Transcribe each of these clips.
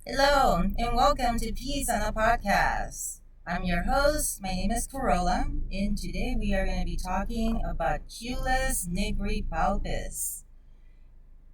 Hello, and welcome to Peace on a Podcast. I'm your host. My name is Corolla, and today we are going to be talking about Culex nigripalpus.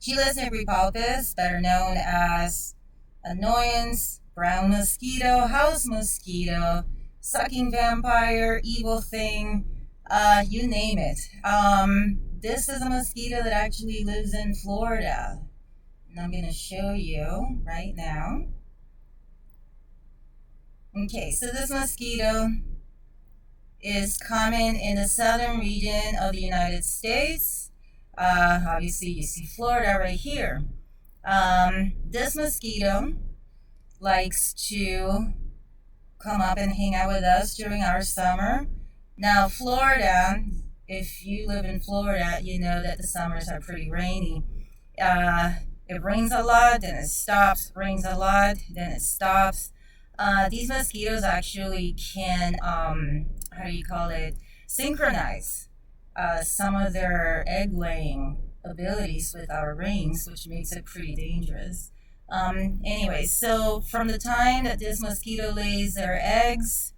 Culex nigripalpus, better known as annoyance, brown mosquito, house mosquito, sucking vampire, evil thing, you name it. This is a mosquito that actually lives in Florida. And I'm going to show you right now. Okay, so this mosquito is common in the southern region of the United States. Obviously, you see Florida right here. This mosquito likes to come up and hang out with us during our summer. Now, Florida, if you live in Florida, you know that the summers are pretty rainy. It rains a lot, then it stops, rains a lot, then it stops. These mosquitoes actually can, synchronize some of their egg laying abilities with our rains, which makes it pretty dangerous. Anyway, so from the time that this mosquito lays their eggs,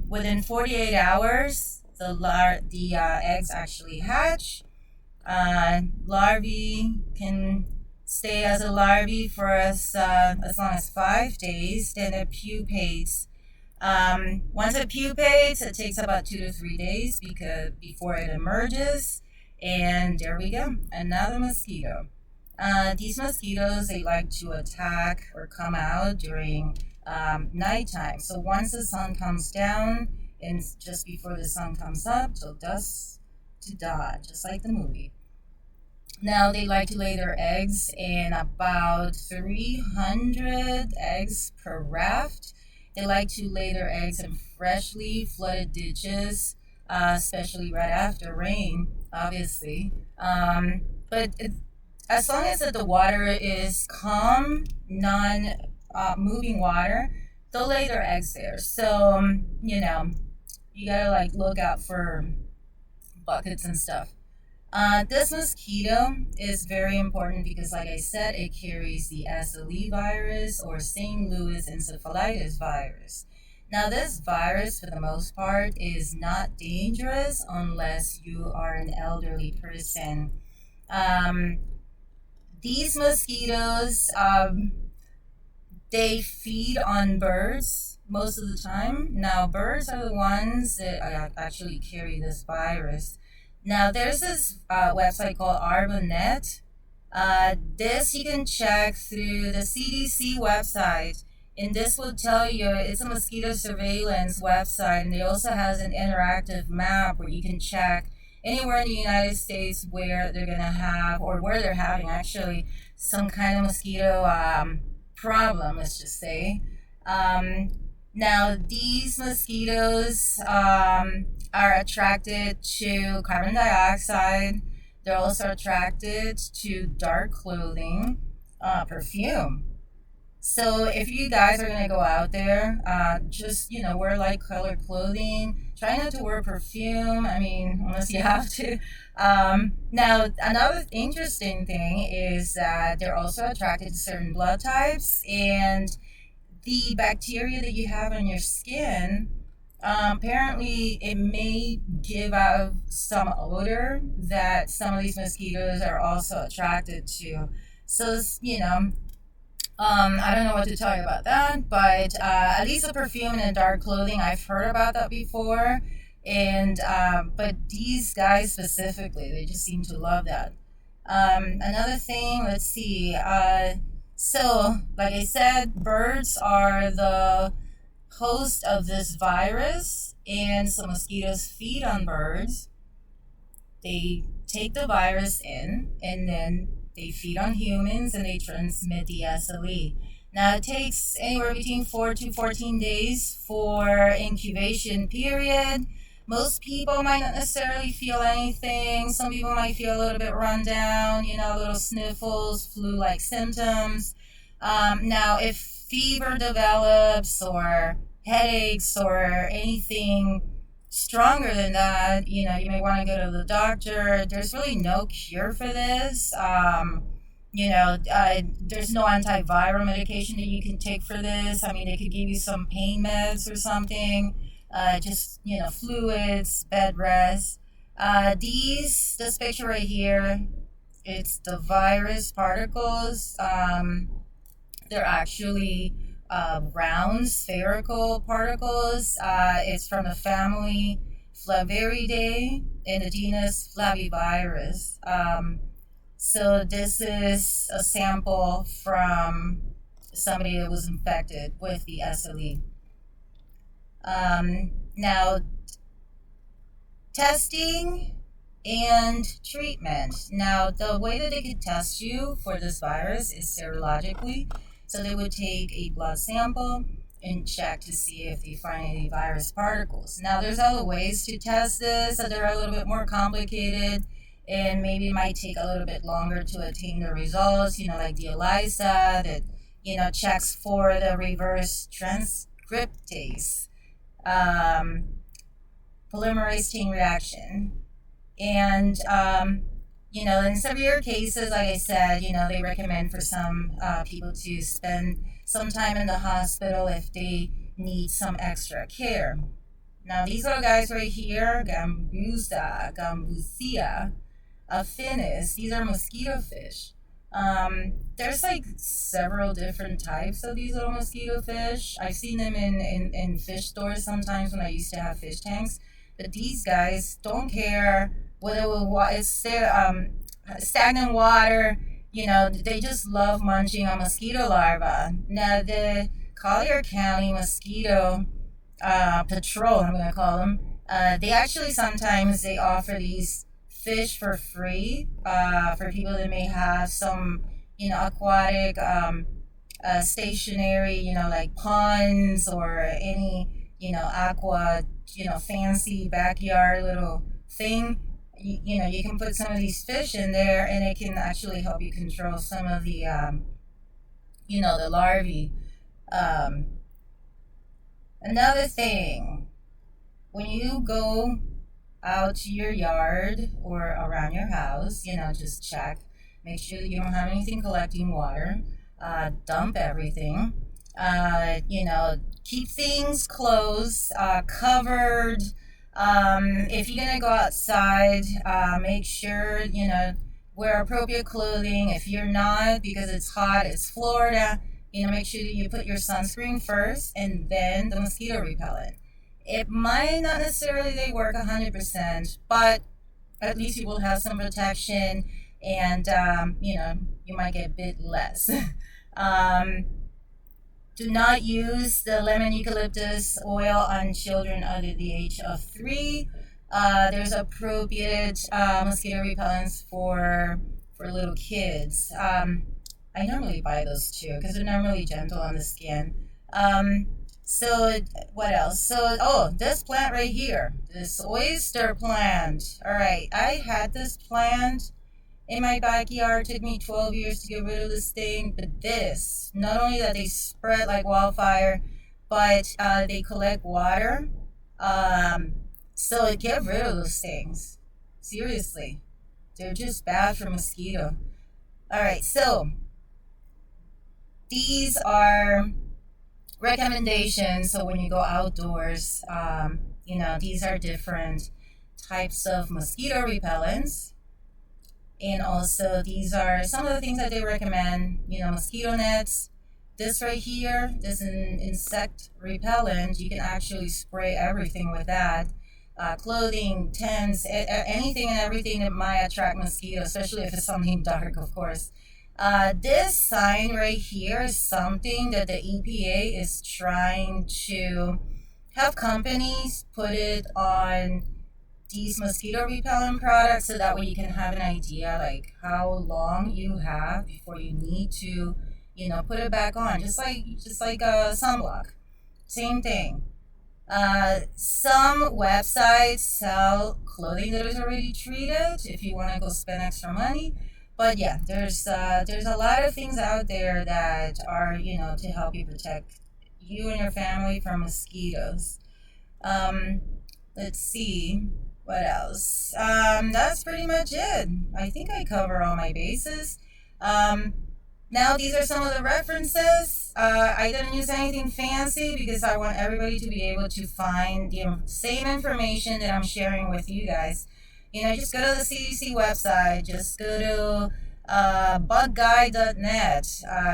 within 48 hours, the eggs actually hatch. Larvae can stay as a larvae for as long as 5 days. Then it pupates. Once it pupates, it takes about 2 to 3 days before it emerges. And there we go, another mosquito. These mosquitoes, they like to attack or come out during nighttime. So once the sun comes down and just before the sun comes up, till dusk to dawn, just like the movie. Now they like to lay their eggs in about 300 eggs per raft. They like to lay their eggs in freshly flooded ditches, especially right after rain, obviously. As long as the water is calm, non-moving water, they'll lay their eggs there. So, you gotta look out for buckets and stuff. This mosquito is very important because, like I said, it carries the SLE virus or St. Louis encephalitis virus. Now, this virus, for the most part, is not dangerous unless you are an elderly person. These mosquitoes, they feed on birds most of the time. Now, birds are the ones that actually carry this virus. Now, there's this website called ArborNet. This you can check through the CDC website, and this will tell you it's a mosquito surveillance website, and it also has an interactive map where you can check anywhere in the United States where they're going to have, or where they're having actually, some kind of mosquito problem, let's just say. Now, these mosquitoes are attracted to carbon dioxide. They're also attracted to dark clothing, perfume. So if you guys are going to go out there, just, wear light colored clothing. Try not to wear perfume, unless you have to. Now, another interesting thing is that they're also attracted to certain blood types, and the bacteria that you have on your skin, apparently it may give out some odor that some of these mosquitoes are also attracted to. So, I don't know what to tell you about that, but at least the perfume and dark clothing, I've heard about that before. And but these guys specifically, they just seem to love that. Another thing, let's see. So, like I said, birds are the host of this virus, and so mosquitoes feed on birds. They take the virus in, and then they feed on humans, and they transmit the SLE. Now, it takes anywhere between 4 to 14 days for incubation period. Most people might not necessarily feel anything. Some people might feel a little bit run down, little sniffles, flu-like symptoms. Now, if fever develops or headaches or anything stronger than that, you may want to go to the doctor. There's really no cure for this. there's no antiviral medication that you can take for this. I mean, they could give you some pain meds or something, just, fluids, bed rest. This picture right here, it's the virus particles. They're actually round spherical particles. It's from the family Flaviridae in the genus Flavivirus. So this is a sample from somebody that was infected with the SLE. Now, testing and treatment. Now, the way that they could test you for this virus is serologically. So they would take a blood sample and check to see if they find any virus particles. Now, there's other ways to test this, so they're a little bit more complicated and maybe might take a little bit longer to attain the results, like the ELISA that, checks for the reverse transcriptase, polymerase chain reaction. And, in severe cases, like I said, they recommend for some people to spend some time in the hospital if they need some extra care. Now, these little guys right here, Gambusia affinis, these are mosquito fish. There's like several different types of these little mosquito fish. I've seen them in fish stores sometimes when I used to have fish tanks. But these guys don't care whether it's stagnant water. They just love munching on mosquito larvae. Now, the Collier County Mosquito Patrol, I'm going to call them, they actually sometimes they offer these fish for free for people that may have some, aquatic, stationary, like ponds or any, aqua, fancy backyard little thing. You can put some of these fish in there and it can actually help you control some of the, the larvae. Another thing, when you go out to your yard or around your house, just check, make sure that you don't have anything collecting water, dump everything, keep things closed, covered. If you're gonna go outside, make sure, wear appropriate clothing. If you're not, because it's hot, it's Florida, make sure that you put your sunscreen first and then the mosquito repellent. It might not necessarily work 100%, but at least you will have some protection and, you might get bit less. Do not use the lemon eucalyptus oil on children under the age of 3. There's appropriate mosquito repellents for little kids. I normally buy those too because they're normally gentle on the skin. So what else? So, this plant right here, this oyster plant. All right, I had this plant in my backyard. It took me 12 years to get rid of this thing. But this, not only that they spread like wildfire, but they collect water. So get rid of those things. Seriously, they're just bad for mosquito. All right, so these are recommendations. So when you go outdoors, these are different types of mosquito repellents. And also these are some of the things that they recommend, mosquito nets. This right here, this insect repellent, you can actually spray everything with that. Clothing, tents, anything and everything that might attract mosquitoes, especially if it's something dark, of course. This sign right here is something that the EPA is trying to have companies put it on these mosquito repellent products so that way you can have an idea like how long you have before you need to, put it back on. Just like a sunblock. Same thing. Some websites sell clothing that is already treated if you want to go spend extra money. But yeah, there's a lot of things out there that are, to help you protect you and your family from mosquitoes. Let's see, what else? That's pretty much it. I think I cover all my bases. Now, these are some of the references. I didn't use anything fancy because I want everybody to be able to find the same information that I'm sharing with you guys. Just go to the CDC website. Just go to bugguide.net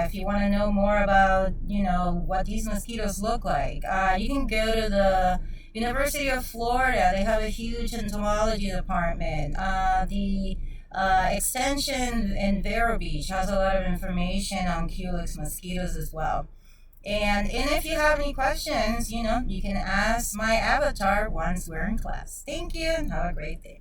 if you want to know more about, what these mosquitoes look like. You can go to the University of Florida. They have a huge entomology department. The extension in Vero Beach has a lot of information on Culex mosquitoes as well. And if you have any questions, you can ask my avatar once we're in class. Thank you and have a great day.